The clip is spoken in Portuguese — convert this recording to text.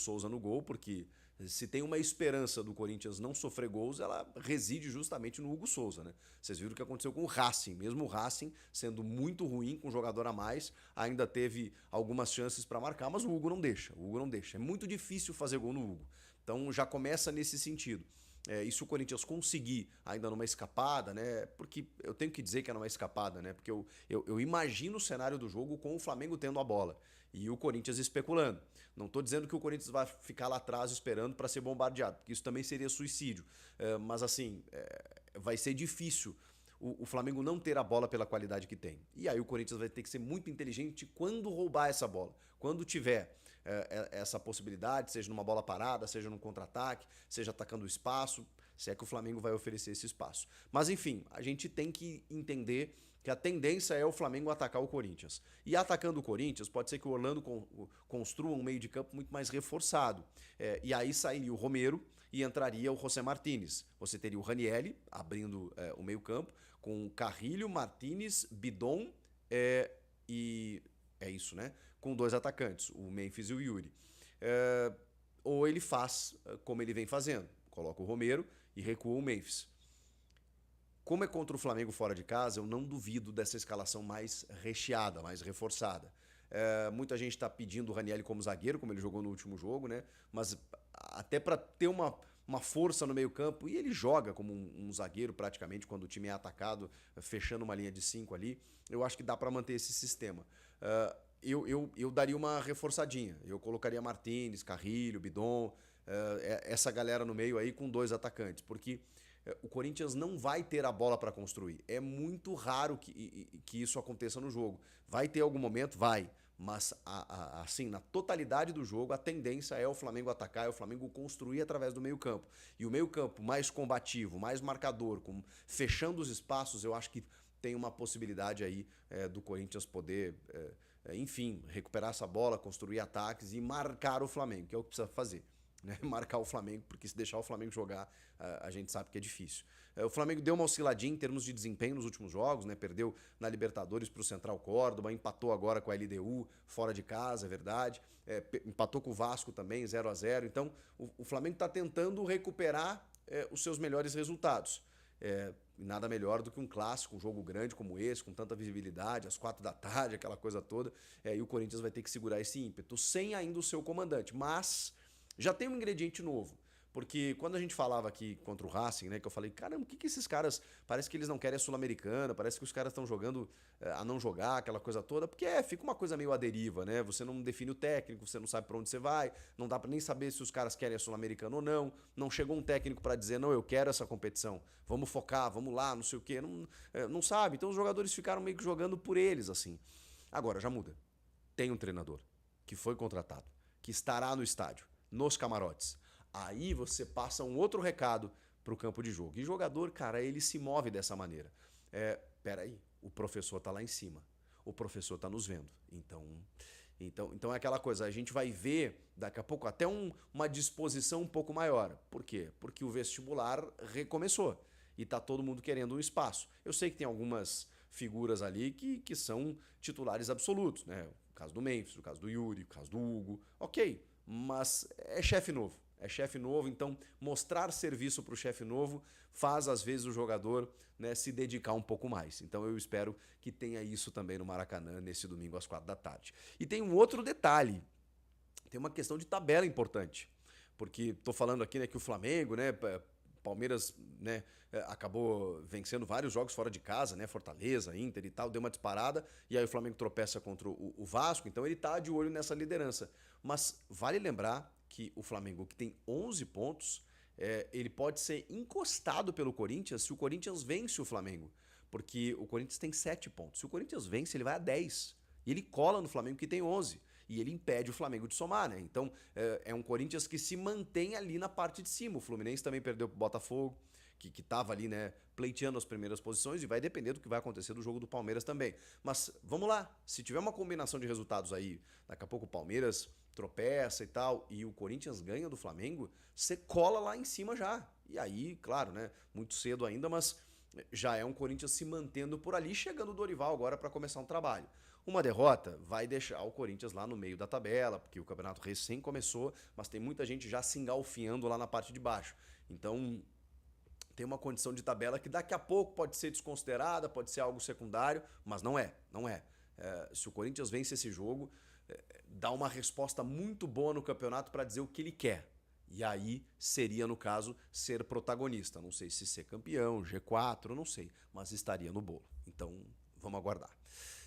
Souza no gol, porque se tem uma esperança do Corinthians não sofrer gols, ela reside justamente no Hugo Souza, né? Vocês viram o que aconteceu com o Racing, mesmo o Racing sendo muito ruim, com um jogador a mais, ainda teve algumas chances para marcar, mas o Hugo não deixa, o Hugo não deixa. É muito difícil fazer gol no Hugo. Então já começa nesse sentido. E se o Corinthians conseguir ainda numa escapada, né? Porque eu tenho que dizer que é numa escapada, né? Porque eu imagino o cenário do jogo com o Flamengo tendo a bola e o Corinthians especulando. Não estou dizendo que o Corinthians vai ficar lá atrás esperando para ser bombardeado, porque isso também seria suicídio. Mas assim, vai ser difícil o Flamengo não ter a bola pela qualidade que tem. E aí o Corinthians vai ter que ser muito inteligente quando roubar essa bola. Quando tiver essa possibilidade, seja numa bola parada, seja num contra-ataque, seja atacando o espaço, se é que o Flamengo vai oferecer esse espaço. Mas enfim, a gente tem que entender que a tendência é o Flamengo atacar o Corinthians. E atacando o Corinthians, pode ser que o Orlando construa um meio de campo muito mais reforçado. E aí sairia o Romero e entraria o José Martínez. Você teria o Ranieri abrindo o meio campo, com Carrilho, Martínez, Bidon e... É isso, né? Com dois atacantes, o Memphis e o Yuri. Ou ele faz como ele vem fazendo. Coloca o Romero e recua o Memphis. Como é contra o Flamengo fora de casa, eu não duvido dessa escalação mais recheada, mais reforçada. Muita gente está pedindo o Ranieri como zagueiro, como ele jogou no último jogo, né? Mas até para ter uma força no meio campo, e ele joga como um zagueiro praticamente quando o time é atacado, fechando uma linha de 5 ali, eu acho que dá para manter esse sistema. Eu daria uma reforçadinha, eu colocaria Martínez, Carrilho, Bidon, essa galera no meio aí com dois atacantes, porque o Corinthians não vai ter a bola para construir. É muito raro que isso aconteça no jogo. Vai ter algum momento? Vai. Mas, assim, na totalidade do jogo, a tendência é o Flamengo atacar, é o Flamengo construir através do meio-campo. E o meio-campo mais combativo, mais marcador, fechando os espaços, eu acho que tem uma possibilidade aí do Corinthians poder, enfim, recuperar essa bola, construir ataques e marcar o Flamengo, que é o que precisa fazer. Né? Marcar o Flamengo, porque se deixar o Flamengo jogar, a gente sabe que é difícil. O Flamengo deu uma osciladinha em termos de desempenho nos últimos jogos, né? Perdeu na Libertadores para o Central Córdoba, empatou agora com a LDU fora de casa, é verdade. Empatou com o Vasco também, 0-0. Então, o Flamengo está tentando recuperar os seus melhores resultados. Nada melhor do que um clássico, um jogo grande como esse, com tanta visibilidade, às 4 da tarde, aquela coisa toda. E o Corinthians vai ter que segurar esse ímpeto, sem ainda o seu comandante. Mas já tem um ingrediente novo. Porque quando a gente falava aqui contra o Racing, né, que eu falei, caramba, o que esses caras, parece que eles não querem a Sul-Americana, parece que os caras estão jogando a não jogar, aquela coisa toda, porque fica uma coisa meio à deriva, né? Você não define o técnico, você não sabe para onde você vai, não dá para nem saber se os caras querem a Sul-Americana ou não chegou um técnico para dizer, não, eu quero essa competição, vamos focar, vamos lá, não sei o quê, não sabe. Então os jogadores ficaram meio que jogando por eles, assim. Agora, já muda. Tem um treinador que foi contratado, que estará no estádio, nos camarotes. Aí você passa um outro recado para o campo de jogo. E jogador, cara, ele se move dessa maneira. Peraí, o professor tá lá em cima. O professor tá nos vendo. Então é aquela coisa, a gente vai ver daqui a pouco até uma disposição um pouco maior. Por quê? Porque o vestibular recomeçou e tá todo mundo querendo um espaço. Eu sei que tem algumas figuras ali que são titulares absolutos, né? O caso do Memphis, o caso do Yuri, o caso do Hugo. Ok, mas é chefe novo. É chefe novo, então mostrar serviço para o chefe novo faz, às vezes, o jogador, né, se dedicar um pouco mais. Então eu espero que tenha isso também no Maracanã, nesse domingo às 4 da tarde. E tem um outro detalhe, tem uma questão de tabela importante, porque estou falando aqui, né, que o Flamengo, né, Palmeiras, né, acabou vencendo vários jogos fora de casa, né, Fortaleza, Inter e tal, deu uma disparada, e aí o Flamengo tropeça contra o Vasco, então ele está de olho nessa liderança. Mas vale lembrar que o Flamengo, que tem 11 pontos, ele pode ser encostado pelo Corinthians se o Corinthians vence o Flamengo. Porque o Corinthians tem 7 pontos. Se o Corinthians vence, ele vai a 10. E ele cola no Flamengo, que tem 11. E ele impede o Flamengo de somar, né? Então, é um Corinthians que se mantém ali na parte de cima. O Fluminense também perdeu pro Botafogo, que estava ali, né, pleiteando as primeiras posições, e vai depender do que vai acontecer do jogo do Palmeiras também. Mas vamos lá, se tiver uma combinação de resultados aí, daqui a pouco o Palmeiras tropeça e tal, e o Corinthians ganha do Flamengo, você cola lá em cima já. E aí, claro, né, muito cedo ainda, mas já é um Corinthians se mantendo por ali, chegando o Dorival agora para começar um trabalho. Uma derrota vai deixar o Corinthians lá no meio da tabela, porque o campeonato recém começou, mas tem muita gente já se engalfinhando lá na parte de baixo. Então, tem uma condição de tabela que daqui a pouco pode ser desconsiderada, pode ser algo secundário, mas não é, não é. Se o Corinthians vence esse jogo, dá uma resposta muito boa no campeonato para dizer o que ele quer. E aí seria, no caso, ser protagonista. Não sei se ser campeão, G4, não sei, mas estaria no bolo. Então, vamos aguardar.